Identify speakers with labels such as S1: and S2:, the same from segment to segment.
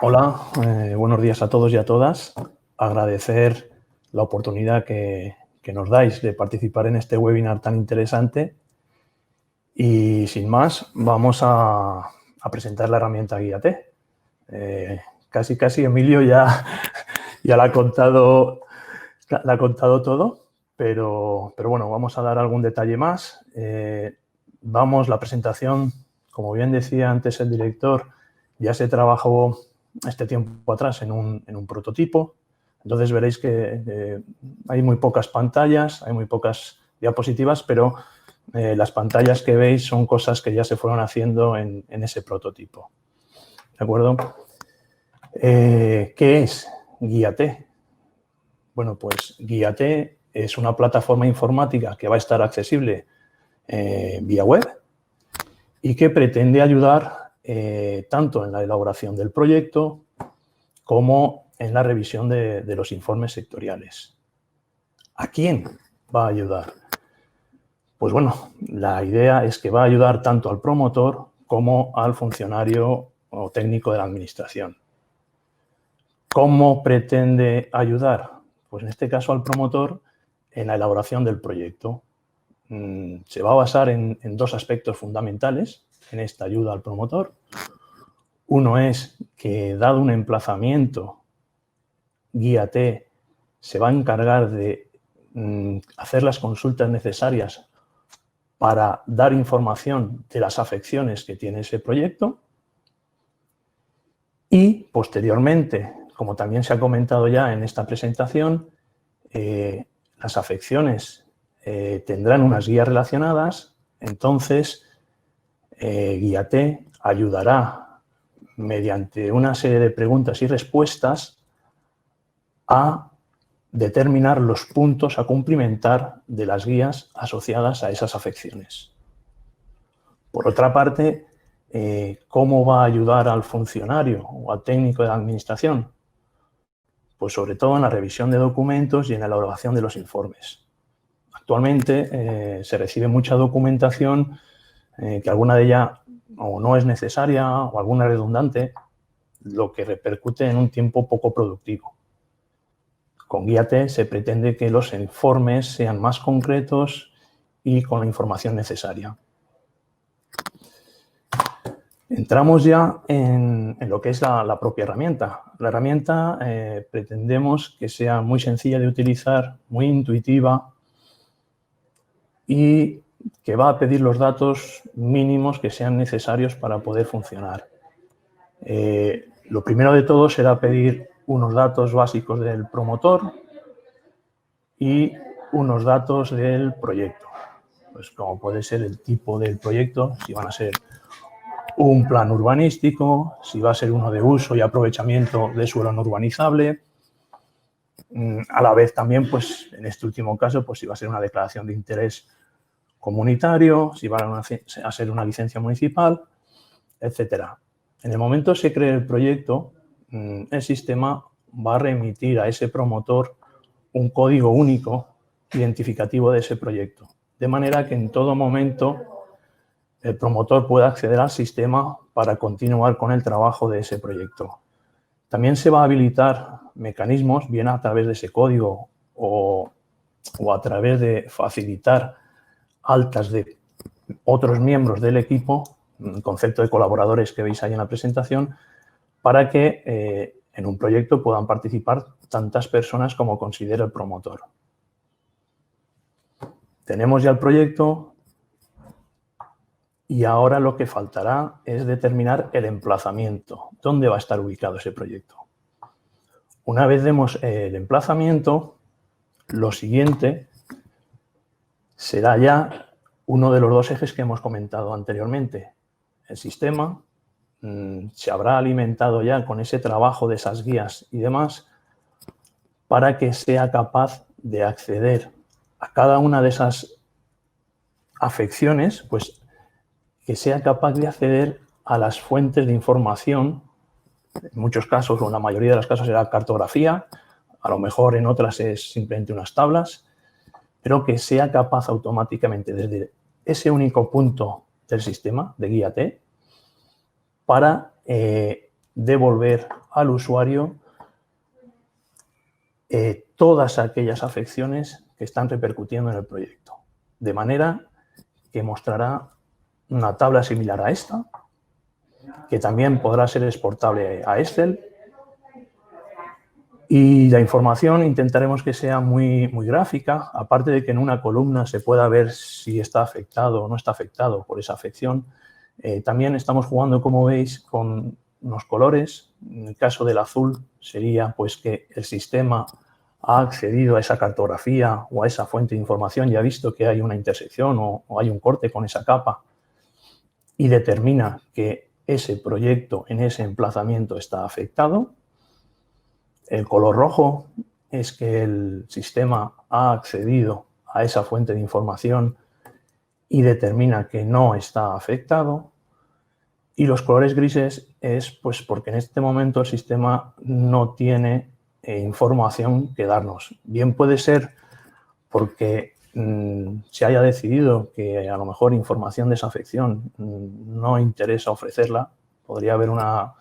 S1: Hola, buenos días a todos y a todas. Agradecer la oportunidad que nos dais de participar en este webinar tan interesante. Y sin más, vamos a presentar la herramienta Guíate. Casi Emilio ya la ha contado todo, pero bueno, vamos a dar algún detalle más. La presentación, como bien decía antes el director, ya se trabajó este tiempo atrás en un prototipo. Entonces veréis que hay muy pocas pantallas, hay muy pocas diapositivas, pero las pantallas que veis son cosas que ya se fueron haciendo en ese prototipo. ¿De acuerdo? ¿Qué es Guíate? Bueno, pues Guíate es una plataforma informática que va a estar accesible vía web y que pretende ayudar tanto en la elaboración del proyecto como en la revisión de los informes sectoriales. ¿A quién va a ayudar? Pues bueno, la idea es que va a ayudar tanto al promotor como al funcionario o técnico de la administración. ¿Cómo pretende ayudar? Pues en este caso al promotor en la elaboración del proyecto. Se va a basar en dos aspectos fundamentales en esta ayuda al promotor. Uno es que, dado un emplazamiento, Guíate se va a encargar de hacer las consultas necesarias para dar información de las afecciones que tiene ese proyecto y, posteriormente, como también se ha comentado ya en esta presentación, las afecciones tendrán unas guías relacionadas, entonces Guíate ayudará mediante una serie de preguntas y respuestas a determinar los puntos a cumplimentar de las guías asociadas a esas afecciones. Por otra parte, ¿cómo va a ayudar al funcionario o al técnico de la administración? Pues sobre todo en la revisión de documentos y en la elaboración de los informes. Actualmente se recibe mucha documentación que alguna de ella o no es necesaria o alguna redundante, lo que repercute en un tiempo poco productivo. Con Guíate se pretende que los informes sean más concretos y con la información necesaria. Entramos ya en lo que es la propia herramienta. La herramienta pretendemos que sea muy sencilla de utilizar, muy intuitiva y que va a pedir los datos mínimos que sean necesarios para poder funcionar. Lo primero de todo será pedir unos datos básicos del promotor y unos datos del proyecto, pues como puede ser el tipo del proyecto, si van a ser un plan urbanístico, si va a ser uno de uso y aprovechamiento de suelo no urbanizable. A la vez también, pues en este último caso, pues si va a ser una declaración de interés comunitario, si va a ser una licencia municipal, etcétera. En el momento que se cree el proyecto, el sistema va a remitir a ese promotor un código único identificativo de ese proyecto, de manera que en todo momento el promotor pueda acceder al sistema para continuar con el trabajo de ese proyecto. También se va a habilitar mecanismos, bien a través de ese código o a través de facilitar altas de otros miembros del equipo, el concepto de colaboradores que veis ahí en la presentación, para que en un proyecto puedan participar tantas personas como considere el promotor. Tenemos ya el proyecto y ahora lo que faltará es determinar el emplazamiento. ¿Dónde va a estar ubicado ese proyecto? Una vez demos el emplazamiento, lo siguiente será ya uno de los dos ejes que hemos comentado anteriormente. El sistema se habrá alimentado ya con ese trabajo de esas guías y demás para que sea capaz de acceder a cada una de esas afecciones, pues que sea capaz de acceder a las fuentes de información. En muchos casos, o en la mayoría de los casos, será cartografía, a lo mejor en otras es simplemente unas tablas, pero que sea capaz automáticamente desde ese único punto del sistema de Guíate para devolver al usuario todas aquellas afecciones que están repercutiendo en el proyecto. De manera que mostrará una tabla similar a esta, que también podrá ser exportable a Excel. Y la información intentaremos que sea muy gráfica, aparte de que en una columna se pueda ver si está afectado o no está afectado por esa afección. También estamos jugando, como veis, con unos colores. En el caso del azul sería pues que el sistema ha accedido a esa cartografía o a esa fuente de información y ha visto que hay una intersección o hay un corte con esa capa y determina que ese proyecto en ese emplazamiento está afectado. El color rojo es que el sistema ha accedido a esa fuente de información y determina que no está afectado. Y los colores grises es pues porque en este momento el sistema no tiene información que darnos. Bien puede ser porque se haya decidido que a lo mejor información de esa afección no interesa ofrecerla. Podría haber una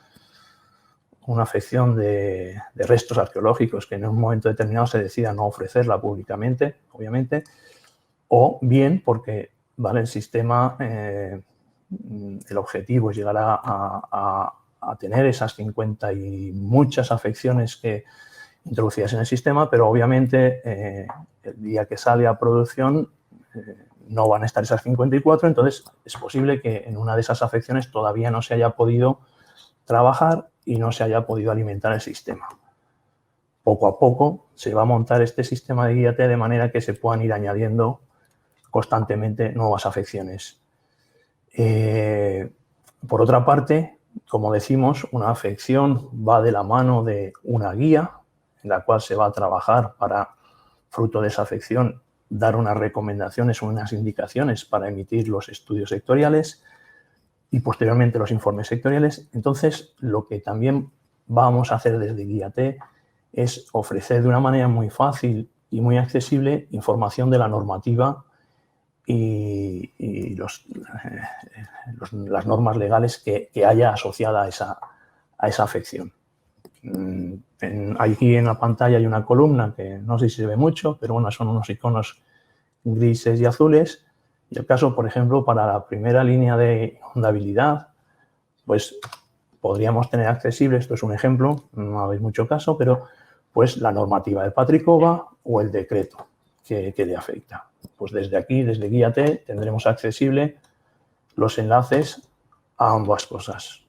S1: afección de restos arqueológicos que en un momento determinado se decida no ofrecerla públicamente, obviamente, o bien porque el sistema, el objetivo es llegar a tener esas 50 y muchas afecciones que introducidas en el sistema, pero obviamente el día que sale a producción no van a estar esas 54, entonces es posible que en una de esas afecciones todavía no se haya podido trabajar y no se haya podido alimentar el sistema. Poco a poco se va a montar este sistema de guía-T de manera que se puedan ir añadiendo constantemente nuevas afecciones. Por otra parte, como decimos, una afección va de la mano de una guía en la cual se va a trabajar para, fruto de esa afección, dar unas recomendaciones o unas indicaciones para emitir los estudios sectoriales y posteriormente los informes sectoriales. Entonces, lo que también vamos a hacer desde Guía-T es ofrecer de una manera muy fácil y muy accesible información de la normativa y las normas legales que haya asociada a esa afección. Aquí en la pantalla hay una columna que no sé si se ve mucho, pero bueno, son unos iconos grises y azules. Y el caso, por ejemplo, para la primera línea de inundabilidad, pues podríamos tener accesible, esto es un ejemplo, no habéis mucho caso, pero pues la normativa del Patricova o el decreto que le afecta. Pues desde aquí, desde Guía-T, tendremos accesible los enlaces a ambas cosas.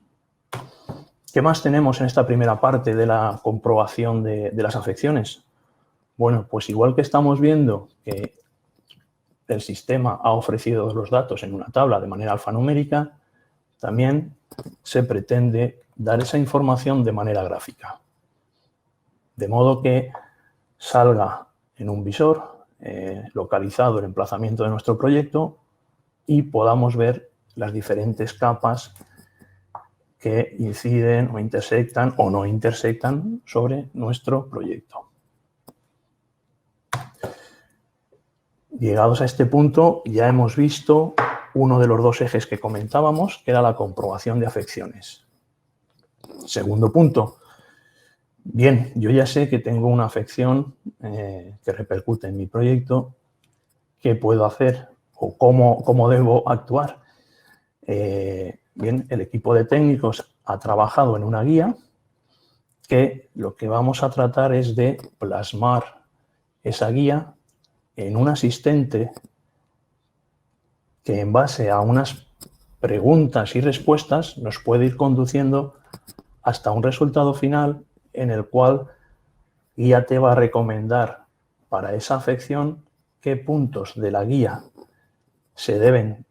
S1: ¿Qué más tenemos en esta primera parte de la comprobación de las afecciones? Bueno, pues igual que estamos viendo que el sistema ha ofrecido los datos en una tabla de manera alfanumérica, también se pretende dar esa información de manera gráfica. De modo que salga en un visor localizado el emplazamiento de nuestro proyecto y podamos ver las diferentes capas que inciden o intersectan o no intersectan sobre nuestro proyecto. Llegados a este punto, ya hemos visto uno de los dos ejes que comentábamos, que era la comprobación de afecciones. Segundo punto. Bien, yo ya sé que tengo una afección que repercute en mi proyecto. ¿Qué puedo hacer o cómo debo actuar? Bien, el equipo de técnicos ha trabajado en una guía que lo que vamos a tratar es de plasmar esa guía en un asistente que en base a unas preguntas y respuestas nos puede ir conduciendo hasta un resultado final en el cual Guía-T va a recomendar para esa afección qué puntos de la guía se deben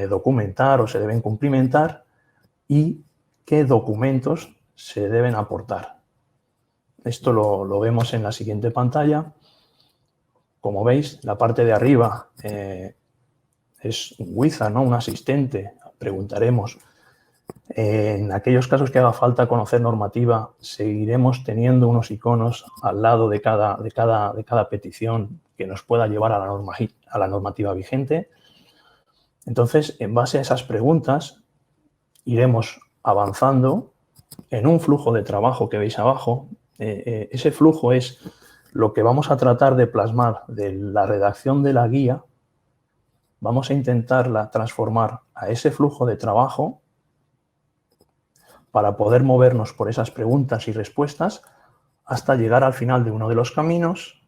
S1: documentar o se deben cumplimentar y qué documentos se deben aportar. Esto lo vemos en la siguiente pantalla. Como veis, la parte de arriba es un wizard, ¿no? Un asistente. Preguntaremos. En aquellos casos que haga falta conocer normativa, seguiremos teniendo unos iconos al lado de cada petición que nos pueda llevar a la normativa vigente. Entonces, en base a esas preguntas, iremos avanzando en un flujo de trabajo que veis abajo, ese flujo es lo que vamos a tratar de plasmar de la redacción de la guía. Vamos a intentarla transformar a ese flujo de trabajo para poder movernos por esas preguntas y respuestas hasta llegar al final de uno de los caminos,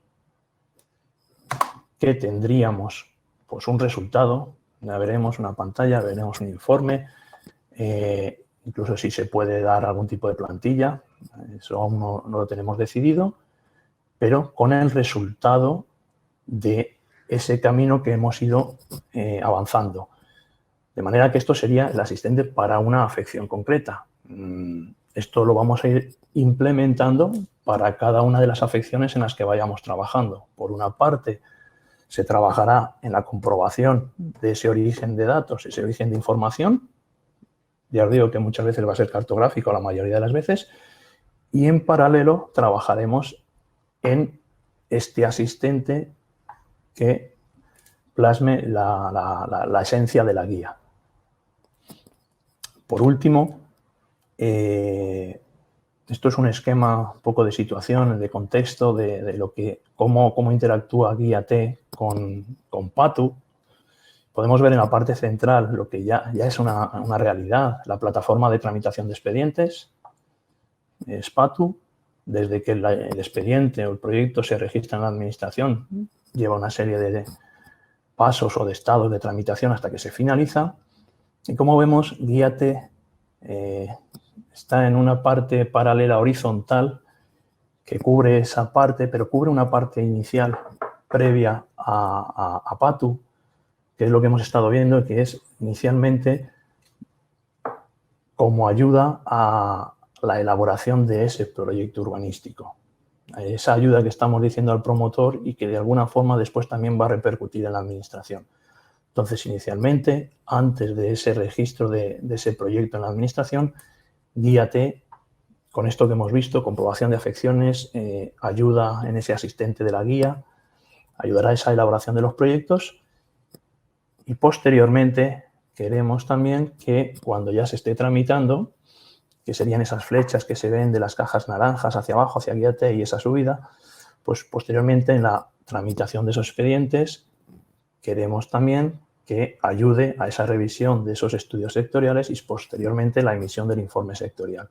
S1: que tendríamos pues un resultado, ya veremos una pantalla, veremos un informe, incluso si se puede dar algún tipo de plantilla, eso aún no lo tenemos decidido, pero con el resultado de ese camino que hemos ido avanzando. De manera que esto sería el asistente para una afección concreta. Esto lo vamos a ir implementando para cada una de las afecciones en las que vayamos trabajando. Por una parte, se trabajará en la comprobación de ese origen de datos, ese origen de información. Ya os digo que muchas veces va a ser cartográfico la mayoría de las veces. Y en paralelo trabajaremos en este asistente que plasme la esencia de la guía. Por último, esto es un esquema un poco de situación, de contexto, de lo que, cómo interactúa Guíate con Patu. Podemos ver en la parte central lo que ya es una realidad, la plataforma de tramitación de expedientes, es Patu. Desde que el expediente o el proyecto se registra en la administración, lleva una serie de pasos o de estados de tramitación hasta que se finaliza. Y como vemos, Guíate está en una parte paralela horizontal que cubre esa parte, pero cubre una parte inicial previa a Patu, que es lo que hemos estado viendo, que es inicialmente como ayuda a la elaboración de ese proyecto urbanístico. Esa ayuda que estamos diciendo al promotor y que de alguna forma después también va a repercutir en la administración. Entonces, inicialmente, antes de ese registro de ese proyecto en la administración, Guíate, con esto que hemos visto, comprobación de afecciones, ayuda en ese asistente de la guía, ayudará a esa elaboración de los proyectos y posteriormente queremos también que cuando ya se esté tramitando, que serían esas flechas que se ven de las cajas naranjas hacia abajo, hacia Guíate y esa subida, pues posteriormente en la tramitación de esos expedientes queremos también que ayude a esa revisión de esos estudios sectoriales y posteriormente la emisión del informe sectorial.